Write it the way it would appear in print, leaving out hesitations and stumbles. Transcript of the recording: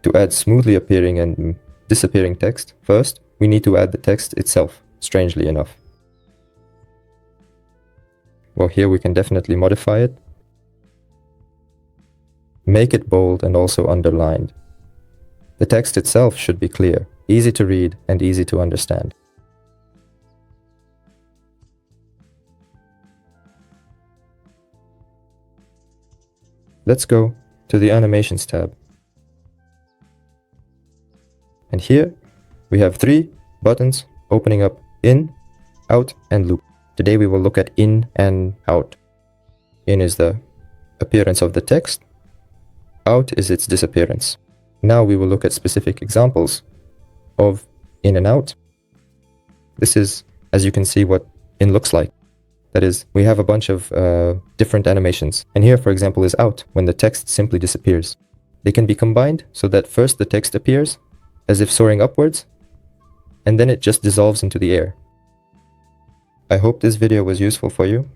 To add smoothly appearing and disappearing text, first, we need to add the text itself, strangely enough. Well, here we can definitely modify it. Make it bold and also underlined. The text itself should be clear, easy to read and easy to understand. Let's go to the Animations tab. And here we have 3 buttons opening up in, out, and loop. Today we will look at in and out. In is the appearance of the text. Out is its disappearance. Now we will look at specific examples of in and out. This is, as you can see, what in looks like. That is, we have a bunch of different animations. And here, for example, is out, when the text simply disappears. They can be combined so that first the text appears as if soaring upwards, and then it just dissolves into the air. I hope this video was useful for you.